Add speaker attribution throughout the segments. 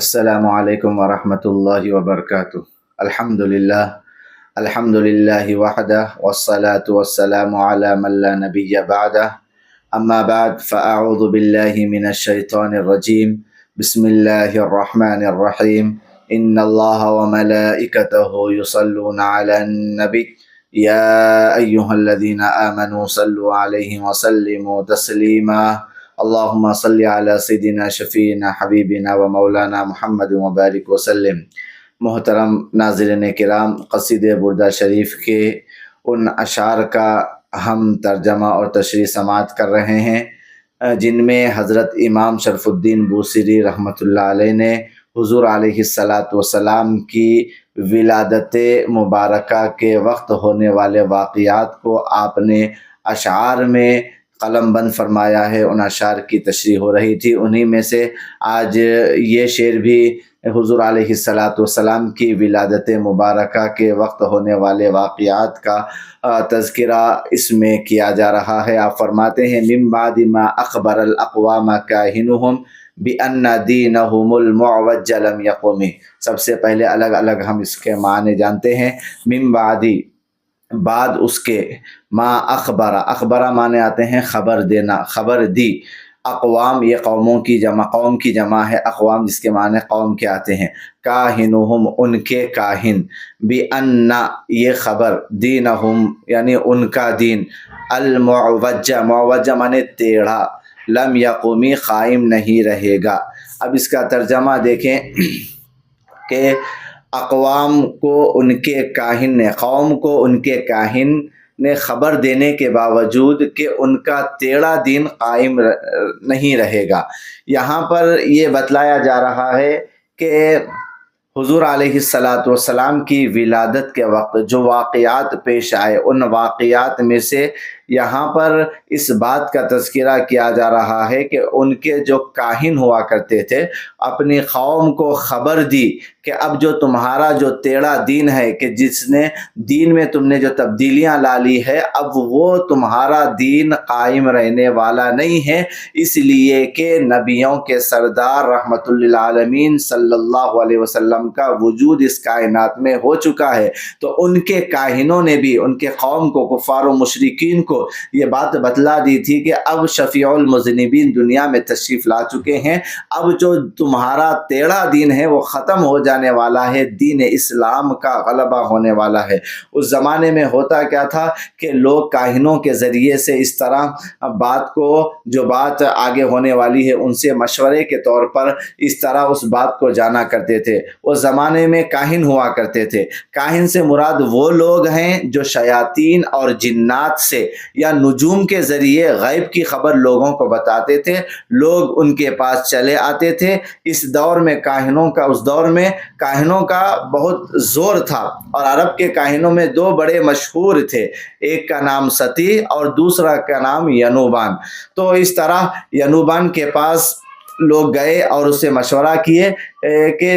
Speaker 1: السلام علیکم ورحمۃ اللہ وبرکاتہ۔ الحمد للہ وحدہ والصلاة والسلام علی من لا نبی بعدہ، اما بعد فاعوذ باللہ من الشیطان الرجیم، بسم اللہ الرحمن الرحیم، ان اللہ وملائکتہ یصلون علی النبی یا ایہا الذین آمنوا صلوا علیہ وسلموا تسلیما، اللہم صلی علی سیدنا شفیعنا حبیبنا و مولانا محمد مبارک وسلم۔ محترم ناظرین کرام، قصیدہ بردہ شریف کے ان اشعار کا ہم ترجمہ اور تشریح سماعت کر رہے ہیں جن میں حضرت امام شرف الدین بوصیری رحمۃ اللہ علیہ نے حضور علیہ السلام کی ولادت مبارکہ کے وقت ہونے والے واقعات کو آپ نے اشعار میں قلم بند فرمایا ہے۔ ان اشعار کی تشریح ہو رہی تھی، انہی میں سے آج یہ شعر بھی حضور علیہ السلام کی ولادت مبارکہ کے وقت ہونے والے واقعات کا تذکرہ اس میں کیا جا رہا ہے۔ آپ فرماتے ہیں من بعد ما اخبر الاقوام کاہنہم بان دینہم المعوج لم یقم۔ سب سے پہلے الگ الگ ہم اس کے معنی جانتے ہیں۔ من بعدی، بعد اس کے، ما اخبرہ معنی آتے ہیں خبر دینا، خبر دی۔ اقوام یہ قوموں کی جمع، قوم کی جمع ہے، اقوام جس کے معنی قوم کے آتے ہیں۔ کاہنہم ان کے کاہن، بِأَنَّ یہ خبر، دینہم یعنی ان کا دین، المعوجہ، معوجہ معنی ٹیڑھا، لم یقومی قائم نہیں رہے گا۔ اب اس کا ترجمہ دیکھیں کہ اقوام کو ان کے کاہن نے، قوم کو ان کے کاہن نے خبر دینے کے باوجود کہ ان کا ٹیڑھا دین قائم نہیں رہے گا۔ یہاں پر یہ بتلایا جا رہا ہے کہ حضور علیہ السلام کی ولادت کے وقت جو واقعات پیش آئے، ان واقعات میں سے یہاں پر اس بات کا تذکرہ کیا جا رہا ہے کہ ان کے جو کاہن ہوا کرتے تھے اپنی قوم کو خبر دی کہ اب جو تمہارا جو ٹیڑھا دین ہے، کہ جس نے دین میں تم نے جو تبدیلیاں لا لی ہے، اب وہ تمہارا دین قائم رہنے والا نہیں ہے، اس لیے کہ نبیوں کے سردار رحمت للعالمین صلی اللہ علیہ وسلم کا وجود اس کائنات میں ہو چکا ہے۔ تو ان کے کاہنوں نے بھی ان کے قوم کو، کفار و مشرکین کو یہ بات بتلا دی تھی کہ اب شفیع المذنبین دنیا میں تشریف لا چکے ہیں، اب جو تمہارا ٹیڑھا دین ہے وہ ختم ہو جانے والا ہے، دین اسلام کا غلبہ ہونے والا ہے۔ اس زمانے میں ہوتا کیا تھا کہ لوگ کاہنوں کے ذریعے سے اس طرح بات کو، جو بات آگے ہونے والی ہے ان سے مشورے کے طور پر اس طرح اس بات کو جانا کرتے تھے۔ اس زمانے میں کاہن ہوا کرتے تھے۔ کاہن سے مراد وہ لوگ ہیں جو شیاطین اور جنات سے یا نجوم کے ذریعے غیب کی خبر لوگوں کو بتاتے تھے، لوگ ان کے پاس چلے آتے تھے۔ اس دور میں کاہنوں کا، اس دور میں کاہنوں کا بہت زور تھا، اور عرب کے کاہنوں میں دو بڑے مشہور تھے، ایک کا نام ستی اور دوسرا کا نام ینوبان۔ تو اس طرح ینوبان کے پاس لوگ گئے اور اس سے مشورہ کیے کہ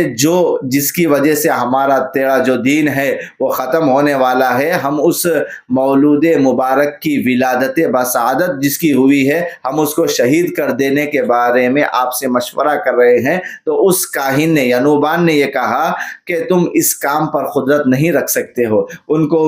Speaker 1: جس کی وجہ سے ہمارا ٹیڑھا جو دین ہے وہ ختم ہونے والا ہے، ہم اس مولود مبارک کی ولادت بسعادت جس کی ہوئی ہے، ہم اس کو شہید کر دینے کے بارے میں آپ سے مشورہ کر رہے ہیں۔ تو اس کاہن نے، ینوبان نے یہ کہا کہ تم اس کام پر قدرت نہیں رکھ سکتے ہو، ان کو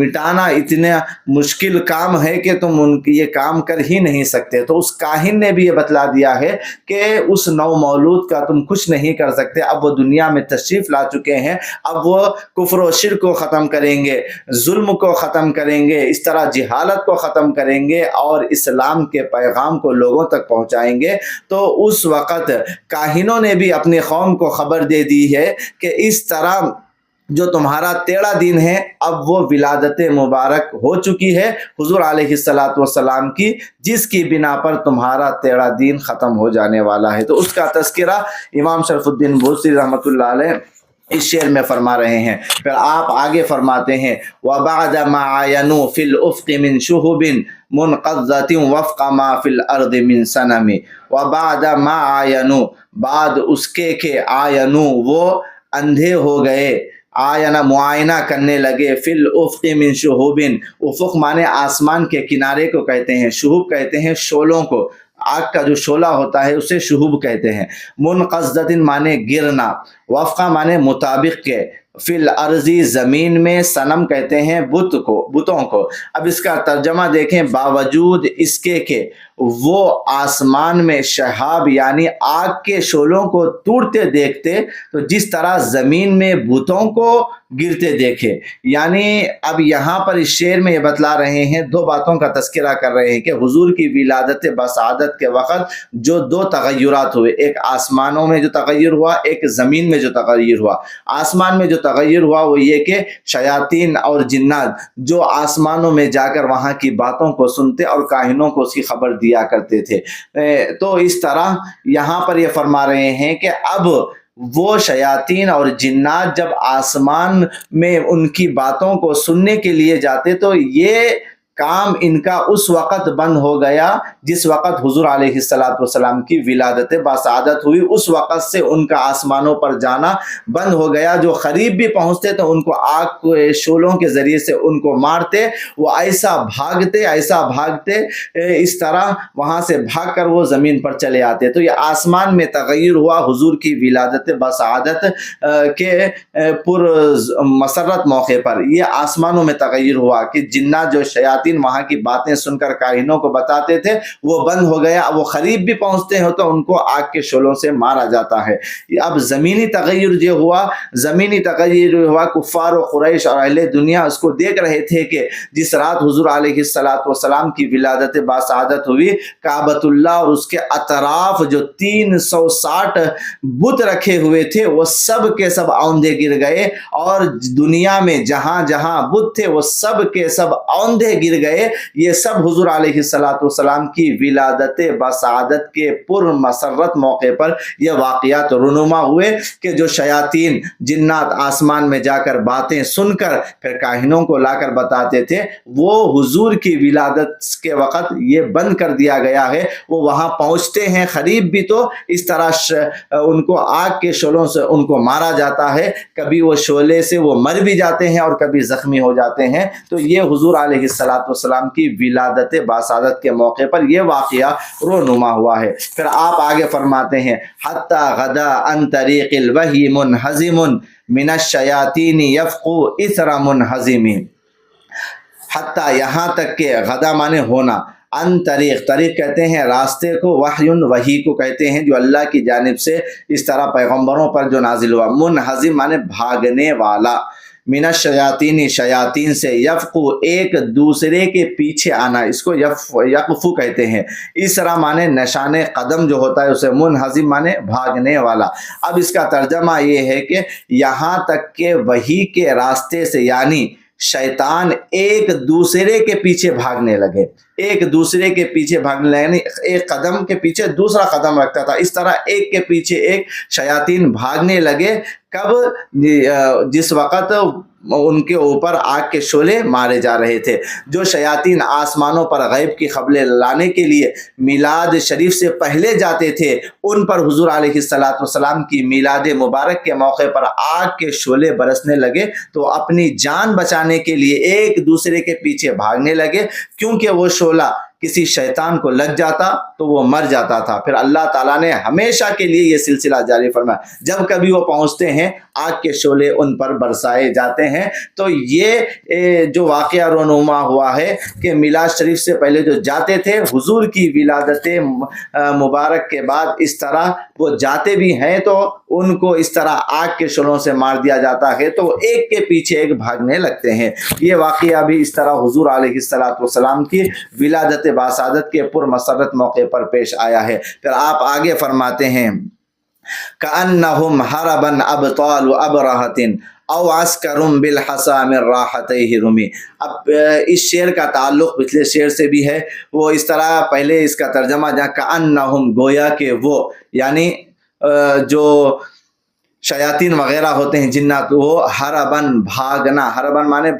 Speaker 1: مٹانا اتنا مشکل کام ہے کہ تم یہ کام کر ہی نہیں سکتے۔ تو اس کاہن نے بھی یہ بتلا دیا ہے کہ اس نو مولود کا تم کچھ نہیں کر سکتے، اب وہ دنیا میں تشریف لا چکے ہیں، اب وہ کفر و شرک کو ختم کریں گے، ظلم کو ختم کریں گے، اس طرح جہالت کو ختم کریں گے اور اسلام کے پیغام کو لوگوں تک پہنچائیں گے۔ تو اس وقت کاہنوں نے بھی اپنی قوم کو خبر دے دی ہے کہ اس طرح جو تمہارا ٹیڑھا دین ہے اب وہ ولادت مبارک ہو چکی ہے حضور علیہ السلام کی، جس کی بنا پر تمہارا ٹیڑھا دین ختم ہو جانے والا ہے۔ تو اس کا تذکرہ امام شرف الدین بوصیری رحمۃ اللہ علیہ اس شعر میں فرما رہے ہیں۔ پھر آپ آگے فرماتے ہیں وَبَعْدَ مَا عَيَنُوا فِي الْأُفْقِ مِنْ شُهُبٍ مُنْقَضَّةٍ وَفْقَ مَا فِي الْأَرْضِ مِنْ سَنَمِ۔ وَبَعْدَ مَا عَيَنُوا، بعد اس کے کہ عَيَنُوا وہ اندھے ہو گئے، آینا معائنہ کرنے لگے، فی الافق من شہوب، افق مانے آسمان کے کنارے کو کہتے ہیں، شہوب کہتے ہیں شعلوں کو، آگ کا جو شعلہ ہوتا ہے اسے شہب کہتے ہیں۔ منقضدتن مانے گرنا، وفقہ مانے مطابق کے، فی الارضی زمین میں، صنم کہتے ہیں بتوں کو۔ اب اس کا ترجمہ دیکھیں، باوجود اس کے کہ وہ آسمان میں شہاب یعنی آگ کے شعلوں کو ٹوٹتے دیکھتے تو جس طرح زمین میں بتوں کو گرتے دیکھے۔ یعنی اب یہاں پر اس شعر میں یہ بتلا رہے ہیں، دو باتوں کا تذکرہ کر رہے ہیں کہ حضور کی ولادت بسعادت کے وقت جو دو تغیرات ہوئے، ایک آسمانوں میں جو تغیر ہوا، ایک زمین میں جو تغیر ہوا۔ آسمان میں جو تغیر ہوا وہ یہ کہ شیاطین اور جنات جو آسمانوں میں جا کر وہاں کی باتوں کو سنتے اور کاہنوں کو اس کی خبر دیا کرتے تھے۔ تو اس طرح یہاں پر یہ فرما رہے ہیں کہ اب وہ شیاطین اور جنات جب آسمان میں ان کی باتوں کو سننے کے لیے جاتے تو یہ کام ان کا اس وقت بند ہو گیا جس وقت حضور علیہ السلام کی ولادت بسعادت ہوئی۔ اس وقت سے ان کا آسمانوں پر جانا بند ہو گیا۔ جو قریب بھی پہنچتے تو ان کو آگ کے شعلوں کے ذریعے سے ان کو مارتے، وہ ایسا بھاگتے اس طرح وہاں سے بھاگ کر وہ زمین پر چلے آتے۔ تو یہ آسمان میں تغیر ہوا حضور کی ولادت بسعادت کے پر مسرت موقع پر۔ یہ آسمانوں میں تغیر ہوا کہ جنات جو شیاطین وہاں کی باتیں سن کر کاہنوں کو بتاتے تھے وہ بند ہو گیا۔ اب وہ قریب بھی پہنچتے ہیں تو ان کو آگ کے شعلوں سے مارا جاتا ہے۔ اب زمینی تغیر جو ہوا کفار و قریش اور اہل دنیا اس کو دیکھ رہے تھے کہ جس رات حضور علیہ السلام کی ولادت بسعادت ہوئی، کعبۃ اللہ اور اس کے اطراف جو 360 بت رکھے ہوئے تھے وہ سب کے سب اوندھے گر گئے، اور دنیا میں جہاں جہاں بت تھے وہ سب کے سب اوندھے گر گئے۔ یہ سب حضور علیہ السلام کی ولادت بسعادت کے پر مسرت موقع پر یہ واقعات رونما ہوئے کہ جو شیاطین جنات آسمان میں جا کر باتیں سن کر پھر کاہنوں کو لا کر بتاتے تھے، وہ حضور کی ولادت کے وقت یہ بند کر دیا گیا ہے۔ وہ وہاں پہنچتے ہیں قریب بھی تو اس طرح ان کو آگ کے شعلوں سے ان کو مارا جاتا ہے، کبھی وہ شعلے سے وہ مر بھی جاتے ہیں اور کبھی زخمی ہو جاتے ہیں۔ تو یہ حضور علیہ السلام کی ولادت بسعادت کے موقع پر یہ واقعہ رونما ہوا ہے۔ پھر آپ آگے فرماتے ہیں، حتی غدا عن طریق الوحی منہزم من الشیاطین یفقو اثر منہزم۔ حتی یہاں تک کہ غدا مانے ہونا، ان طریق کہتے ہیں راستے کو، وحی کو کہتے ہیں جو اللہ کی جانب سے اس طرح پیغمبروں پر جو نازل ہوا، منہزم مانے بھاگنے والا، من الشیاطین شیاطین سے، یفقو ایک دوسرے کے پیچھے آنا، اس کو یقفو کہتے ہیں۔ اسرا مانے نشان قدم جو ہوتا ہے اسے، منہزم مانے بھاگنے والا۔ اب اس کا ترجمہ یہ ہے کہ یہاں تک کہ وحی کے راستے سے یعنی شیطان ایک دوسرے کے پیچھے بھاگنے لگے، یعنی ایک قدم کے پیچھے دوسرا قدم رکھتا تھا، اس طرح ایک کے پیچھے ایک شیاطین بھاگنے لگے۔ کب؟ جس وقت ان کے اوپر آگ کے شعلے مارے جا رہے تھے۔ جو شیاطین آسمانوں پر غیب کی خبریں لانے کے لیے میلاد شریف سے پہلے جاتے تھے، ان پر حضور علیہ السلام کی میلاد مبارک کے موقع پر آگ کے شعلے برسنے لگے تو اپنی جان بچانے کے لیے ایک دوسرے کے پیچھے بھاگنے لگے، کیونکہ وہ شعلہ کسی شیطان کو لگ جاتا تو وہ مر جاتا تھا۔ پھر اللہ تعالیٰ نے ہمیشہ کے لیے یہ سلسلہ جاری فرمایا، جب کبھی وہ پہنچتے ہیں آگ کے شعلے ان پر برسائے جاتے ہیں۔ تو یہ جو واقعہ رونما ہوا ہے کہ میلاد شریف سے پہلے جو جاتے تھے، حضور کی ولادت مبارک کے بعد اس طرح وہ جاتے بھی ہیں تو ان کو اس طرح آگ کے شعلوں سے مار دیا جاتا ہے تو ایک کے پیچھے ایک بھاگنے لگتے ہیں۔ یہ واقعہ بھی اس طرح حضور علیہ السلام کی ولادت بسعادت کے پر مسرت موقع پر پیش آیا ہے۔ پھر آپ آگے فرماتے ہیں، كأنهم هربا ابطال ابرهة او عسكر بالحصى من راحتيه رمي۔ اب اس شعر کا تعلق پچھلے شعر سے بھی ہے، وہ اس طرح پہلے اس کا ترجمہ جہاں كأنهم گویا کہ وہ، یعنی جو شیاطین وغیرہ ہوتے ہیں جنات، وہ ہربن بھاگنا، ہربن مانے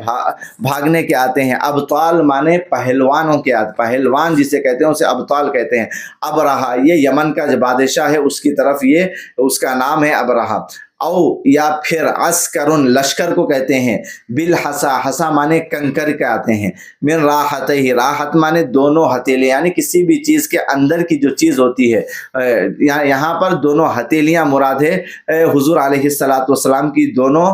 Speaker 1: بھاگنے کے آتے ہیں، ابطال مانے پہلوانوں کے آتے، پہلوان جسے کہتے ہیں اسے ابطال کہتے ہیں۔ ابرہا یہ یمن کا جو بادشاہ ہے اس کی طرف یہ اس کا نام ہے ابرہا۔ او یا پھر عسکرن لشکر کو کہتے ہیں، بالحسا حسا مانے کنکر کے آتے ہیں، من راحتہ راحت مانے دونوں ہتھیلیاں، یعنی کسی بھی چیز کے اندر کی جو چیز ہوتی ہے، یہاں پر دونوں ہتھیلیاں مراد ہے، حضور علیہ السلام کی دونوں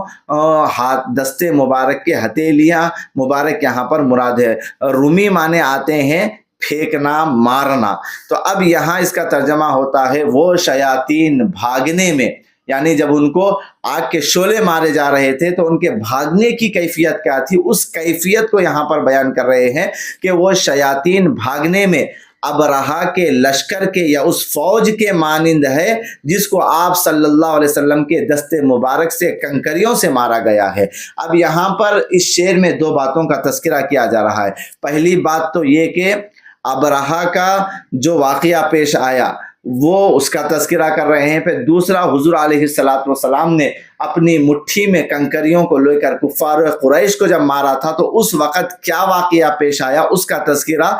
Speaker 1: ہاتھ دستے مبارک کے ہتھیلیاں مبارک یہاں پر مراد ہے۔ رومی مانے آتے ہیں پھینکنا، مارنا۔ تو اب یہاں اس کا ترجمہ ہوتا ہے وہ شیاطین بھاگنے میں، یعنی جب ان کو آگ کے شعلے مارے جا رہے تھے تو ان کے بھاگنے کی کیفیت کیا تھی، اس کیفیت کو یہاں پر بیان کر رہے ہیں کہ وہ شیاطین بھاگنے میں ابرہا کے لشکر کے یا اس فوج کے مانند ہے جس کو آپ صلی اللہ علیہ وسلم کے دست مبارک سے کنکریوں سے مارا گیا ہے۔ اب یہاں پر اس شعر میں دو باتوں کا تذکرہ کیا جا رہا ہے۔ پہلی بات تو یہ کہ ابرہا کا جو واقعہ پیش آیا وہ اس کا تذکرہ کر رہے ہیں، پھر دوسرا حضور علیہ السلام نے اپنی مٹھی میں کنکریوں کو لے کر کفار قریش کو جب مارا تھا تو اس وقت کیا واقعہ پیش آیا اس کا تذکرہ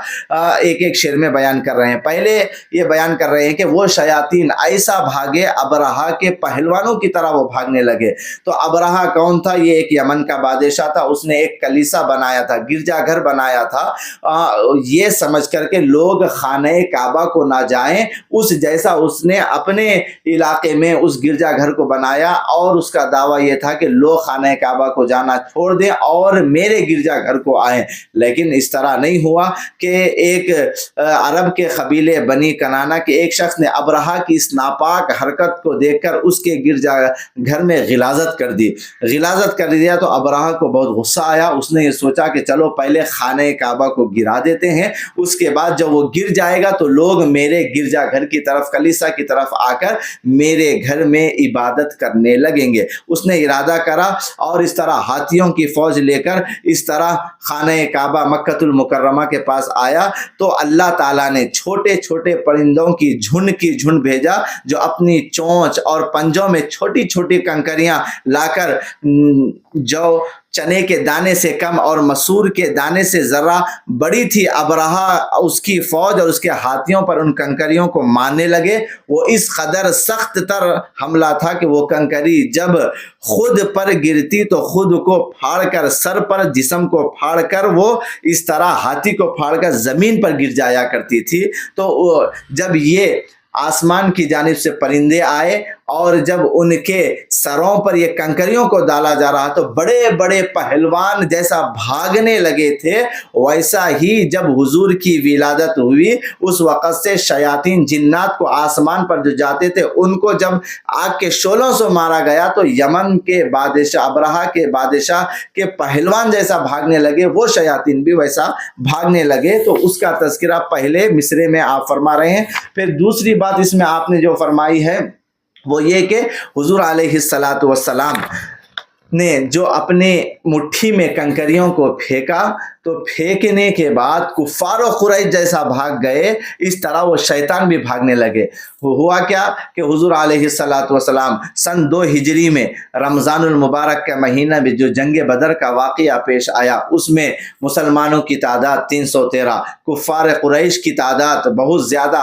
Speaker 1: ایک ایک شعر میں بیان کر رہے ہیں۔ پہلے یہ بیان کر رہے ہیں کہ وہ شیاطین ایسا بھاگے، ابرہا کے پہلوانوں کی طرح وہ بھاگنے لگے۔ تو ابرہا کون تھا؟ یہ ایک یمن کا بادشاہ تھا، اس نے ایک کلیسا بنایا تھا، گرجا گھر بنایا تھا، یہ سمجھ کر کہ لوگ خانہ کعبہ کو نہ جائیں، اس جیسا اس نے اپنے علاقے میں اس گرجا گھر کو بنایا، اور اس کا دعویٰ یہ تھا کہ لوگ خانہ کعبہ کو جانا چھوڑ دیں اور میرے گرجا گھر کو آئیں۔ لیکن اس طرح نہیں ہوا کہ ایک عرب کے قبیلے بنی کنانہ کے ایک شخص نے ابرہا کی اس ناپاک حرکت کو دیکھ کر اس کے گرجا گھر میں غلاظت کر دی۔ غلاظت کر دیا تو ابرہا کو بہت غصہ آیا، اس نے یہ سوچا کہ چلو پہلے خانہ کعبہ کو گرا دیتے ہیں، اس کے بعد جب وہ گر جائے گا تو لوگ میرے گرجا گھر کی طرف، کلیسا کی طرف آ کر میرے گھر میں عبادت کرنے لگیں گے۔ اس نے ارادہ کرا اور اس طرح ہاتھیوں کی فوج لے کر اس طرح خانہ کعبہ مکۃ المکرمہ کے پاس آیا تو اللہ تعالیٰ نے چھوٹے چھوٹے پرندوں کی جھنڈ بھیجا جو اپنی چونچ اور پنجوں میں چھوٹی چھوٹی کنکریاں لا کر جو چنے کے دانے سے کم اور مسور کے دانے سے ذرہ بڑی تھی، ابرہا اس کی فوج اور اس کے ہاتھیوں پر ان کنکریوں کو مارنے لگے۔ وہ اس قدر سخت تر حملہ تھا کہ وہ کنکری جب خود پر گرتی تو خود کو پھاڑ کر، سر پر جسم کو پھاڑ کر وہ اس طرح ہاتھی کو پھاڑ کر زمین پر گر جایا کرتی تھی۔ تو جب یہ آسمان کی جانب سے پرندے آئے اور جب ان کے سروں پر یہ کنکریوں کو ڈالا جا رہا تو بڑے بڑے پہلوان جیسا بھاگنے لگے تھے، ویسا ہی جب حضور کی ولادت ہوئی اس وقت سے شیاطین جنات کو آسمان پر جو جاتے تھے ان کو جب آگ کے شعلوں سے مارا گیا تو یمن کے بادشاہ ابرہا کے بادشاہ کے پہلوان جیسا بھاگنے لگے، وہ شیاطین بھی ویسا بھاگنے لگے۔ تو اس کا تذکرہ پہلے مصرے میں آپ فرما رہے ہیں۔ پھر دوسری بات اس میں آپ نے جو فرمائی ہے وہ یہ کہ حضور علیہ السلام نے جو اپنے مٹھی میں کنکریوں کو پھینکا تو پھینکنے کے بعد کفار و قریش جیسا بھاگ گئے، اس طرح وہ شیطان بھی بھاگنے لگے۔ ہوا کیا کہ حضور علیہ السلام سن 2 ہجری میں رمضان المبارک کا مہینہ میں جو جنگ بدر کا واقعہ پیش آیا اس میں مسلمانوں کی تعداد 313، کفار قریش کی تعداد بہت زیادہ،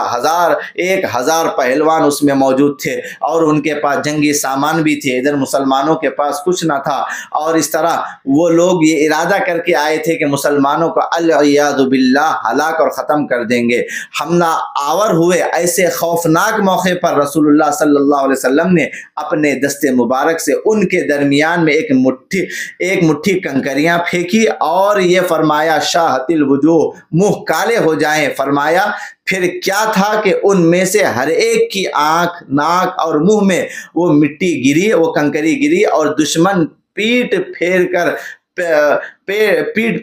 Speaker 1: 1000 پہلوان اس میں موجود تھے اور ان کے پاس جنگی سامان بھی تھے، ادھر مسلمانوں کے پاس کچھ نہ تھا، اور اس طرح وہ لوگ یہ ارادہ کر کے آئے تھے کہ مسلمانوں کو العیاذ باللہ ہلاک اور ختم کر دیں گے۔ حملہ آور ہوئے، ایسے خوفناک موقع پر رسول اللہ صلی اللہ علیہ وسلم نے اپنے دست مبارک سے ان کے درمیان میں ایک مٹھی کنکریاں پھینکی اور یہ فرمایا شاہت الوجوہ، منہ کالے ہو جائیں۔ فرمایا پھر کیا تھا کہ ان میں سے ہر ایک کی آنکھ، ناک اور منہ میں وہ مٹی گری، وہ کنکری گری، اور دشمن پیٹ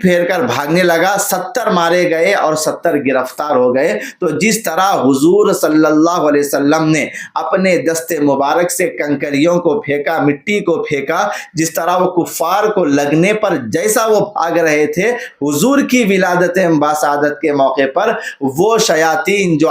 Speaker 1: پھیر کر بھاگنے لگا۔ 70 مارے گئے اور 70 گرفتار ہو گئے۔ تو جس طرح حضور صلی اللہ علیہ وسلم نے اپنے دست مبارک سے کنکریوں کو پھینکا، مٹی کو پھینکا، جس طرح وہ کفار کو لگنے پر جیسا وہ بھاگ رہے تھے، حضور کی ولادت باسعادت کے موقع پر وہ شیاطین جو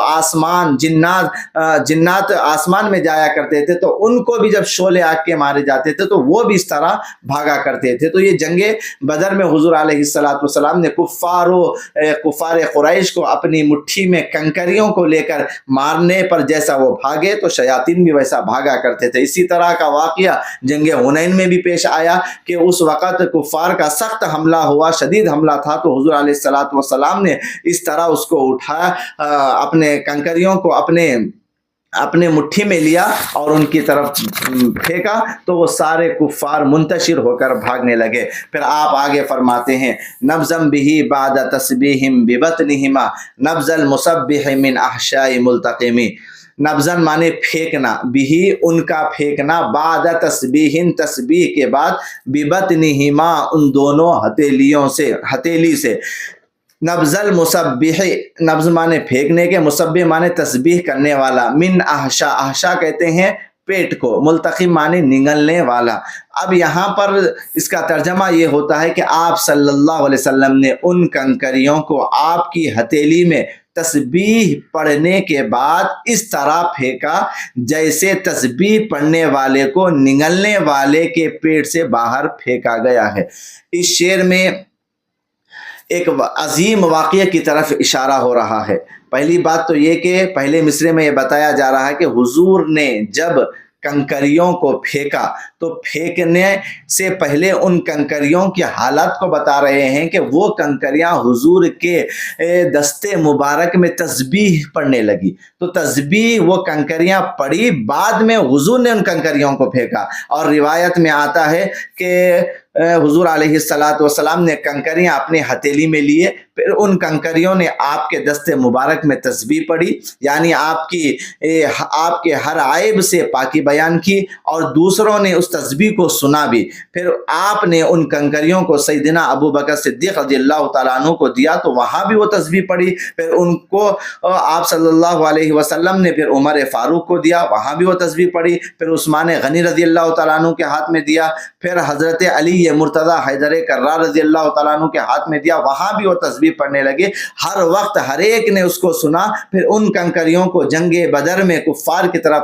Speaker 1: جنات آسمان میں جایا کرتے تھے تو ان کو بھی جب شعلے آگ کے مارے جاتے تھے تو وہ بھی اس طرح بھاگا کرتے تھے۔ تو یہ جنگ بدر میں میں حضور علیہ الصلوۃ والسلام نے کفار قریش کو اپنی مٹھی میں کنکریوں کو لے کر مارنے پر جیسا وہ بھاگے تو شیاطین بھی ویسا بھاگا کرتے تھے۔ اسی طرح کا واقعہ جنگ حنین میں بھی پیش آیا کہ اس وقت کفار کا سخت حملہ ہوا، شدید حملہ تھا، تو حضور علیہ الصلوۃ والسلام نے اس طرح اس کو اٹھایا، اپنے کنکریوں کو اپنے مٹھی میں لیا اور ان کی طرف پھینکا تو وہ سارے کفار منتشر ہو کر بھاگنے لگے۔ پھر آپ آگے فرماتے ہیں نبذم بہ بعد تسبیہم ببطنہما نبذ المسبح من احشاء ملتقمی۔ نبذن مانے پھینکنا، بھی ان کا پھینکنا، بعد تسبیح تسبیح کے بعد، ببطنہما ان دونوں ہتھیلی سے۔ نبذ المسبح، نبذ مانے پھینکنے کے، مسبح مانے تسبیح کرنے والا، من احشا، احشا کہتے ہیں پیٹ کو، ملتقم مانے نگلنے والا۔ اب یہاں پر اس کا ترجمہ یہ ہوتا ہے کہ آپ صلی اللہ علیہ وسلم نے ان کنکریوں کو آپ کی ہتھیلی میں تسبیح پڑھنے کے بعد اس طرح پھینکا جیسے تسبیح پڑھنے والے کو نگلنے والے کے پیٹ سے باہر پھینکا گیا ہے۔ اس شعر میں ایک عظیم واقعے کی طرف اشارہ ہو رہا ہے۔ پہلی بات تو یہ کہ پہلے مصرے میں یہ بتایا جا رہا ہے کہ حضور نے جب کنکریوں کو پھینکا تو پھینکنے سے پہلے ان کنکریوں کی حالت کو بتا رہے ہیں کہ وہ کنکریاں حضور کے دستے مبارک میں تسبیح پڑھنے لگی، تو تسبیح وہ کنکریاں پڑھی، بعد میں حضور نے ان کنکریوں کو پھینکا۔ اور روایت میں آتا ہے کہ حضور علیہ الصلوۃ والسلام نے کنکریاں اپنے ہتھیلی میں لیے، پھر ان کنکریوں نے آپ کے دست مبارک میں تسبیح پڑھی، یعنی آپ کے ہر عیب سے پاکی بیان کی، اور دوسروں نے اس تسبیح کو سنا بھی۔ پھر آپ نے ان کنکریوں کو سیدنا ابو بکر صدیق رضی اللہ تعالیٰ عنہ کو دیا تو وہاں بھی وہ تسبیح پڑھی، پھر ان کو آپ صلی اللہ علیہ وسلم نے پھر عمر فاروق کو دیا، وہاں بھی وہ تسبیح پڑھی، پھر عثمان غنی رضی اللہ تعالیٰ عنہ کے ہاتھ میں دیا، پھر حضرت علی مرتضی حیدر کرار رضی اللہ تعالیٰ عنہ کے ہاتھ میں دیا، وہاں بھی وہ تسبیح پڑھنے لگے۔ ہر وقت ہر ایک نے اس کو سنا، پھر ان کنکریوں کو جنگ بدر میں کفار کی طرف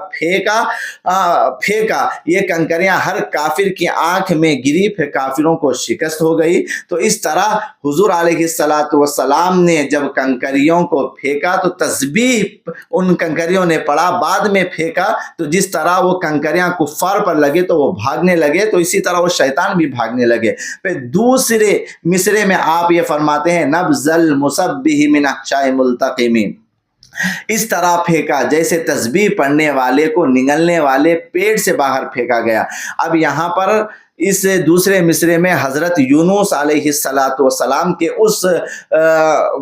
Speaker 1: پھینکا، یہ کنکریاں ہر کافر کی آنکھ میں گری، پھر کافروں کو شکست ہو گئی۔ تو اس طرح حضور علیہ الصلوۃ والسلام نے جب کنکریوں کو پھینکا تو تسبیح ان کنکریوں نے پڑھا، بعد میں پھینکا تو جس طرح وہ کنکریاں کفار پر لگے تو وہ بھاگنے لگے، تو اسی طرح وہ شیطان بھی بھاگنے لگے۔ پھر دوسرے مصرے میں آپ یہ فرماتے ہیں نبذ المسبح من احشاء ملتقمی، اس طرح پھینکا جیسے تسبیح پڑھنے والے کو نگلنے والے پیٹ سے باہر پھینکا گیا۔ اب یہاں پر اس دوسرے مصرے میں حضرت یونس علیہ الصلوۃ والسلام کے اس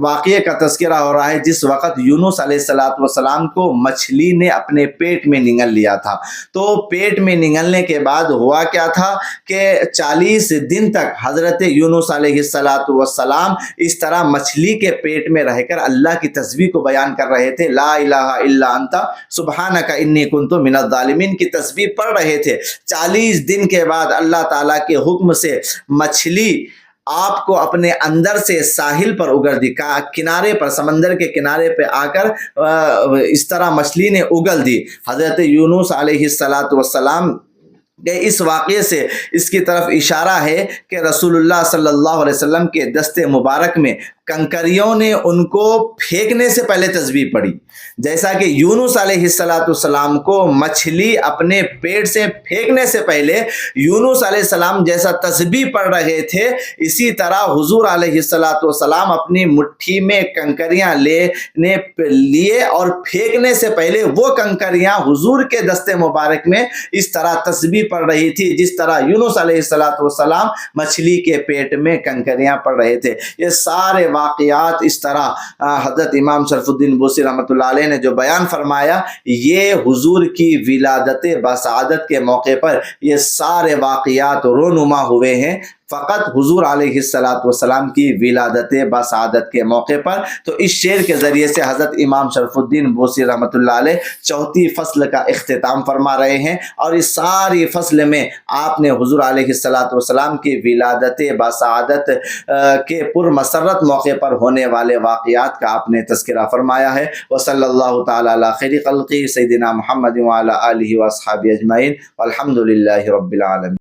Speaker 1: واقعے کا تذکرہ ہو رہا ہے جس وقت یونس علیہ الصلوۃ والسلام کو مچھلی نے اپنے پیٹ میں نگل لیا تھا۔ تو پیٹ میں نگلنے کے بعد ہوا کیا تھا کہ 40 دن تک حضرت یونس علیہ الصلوۃ والسلام اس طرح مچھلی کے پیٹ میں رہ کر اللہ کی تسبیح کو بیان کر رہے تھے، لا الہ الا انت سبحانک انی کنت من الظالمین کی تسبیح پڑھ رہے تھے۔ 40 دن کے بعد اللہ تعالیٰ کے حکم سے مچھلی آپ کو اپنے اندر سے ساحل پر اگل دی، کنارے پر، سمندر کے کنارے پہ آ کر اس طرح مچھلی نے اگل دی۔ حضرت یونس علیہ الصلوۃ والسلام اس واقعے سے اس کی طرف اشارہ ہے کہ رسول اللہ صلی اللہ علیہ وسلم کے دست مبارک میں کنکریوں نے ان کو پھینکنے سے پہلے تسبیح پڑھی، جیسا کہ یونس علیہ السلام کو مچھلی اپنے پیٹ سے پھینکنے سے پہلے یونس علیہ السلام جیسا تسبیح پڑھ رہے تھے، اسی طرح حضور علیہ السلام اپنی مٹھی میں کنکریاں لیے اور پھینکنے سے پہلے وہ کنکریاں حضور کے دست مبارک میں اس طرح تسبیح پڑھ رہی تھی جس طرح یونس علیہ السلام مچھلی کے پیٹ میں کنکریاں پڑھ رہے تھے۔ یہ سارے واقعات اس طرح حضرت امام شرف الدین بوسی رحمۃ اللہ علیہ نے جو بیان فرمایا، یہ حضور کی ولادت بسعادت کے موقع پر یہ سارے واقعات رونما ہوئے ہیں، فقط حضور علیہ السلام کی ولادت بسعادت کے موقع پر۔ تو اس شعر کے ذریعے سے حضرت امام شرف الدین بوسی رحمۃ اللہ علیہ چوتھی فصل کا اختتام فرما رہے ہیں، اور اس ساری فصل میں آپ نے حضور علیہ السلام کی ولادت بسعادت کے پرمسرت موقع پر ہونے والے واقعات کا آپ نے تذکرہ فرمایا ہے۔ وصلی اللہ تعالی علی خیر خلقہ سیدنا محمد وعلی آلہ واصحابہ اجمعین والحمد للہ رب العالمین۔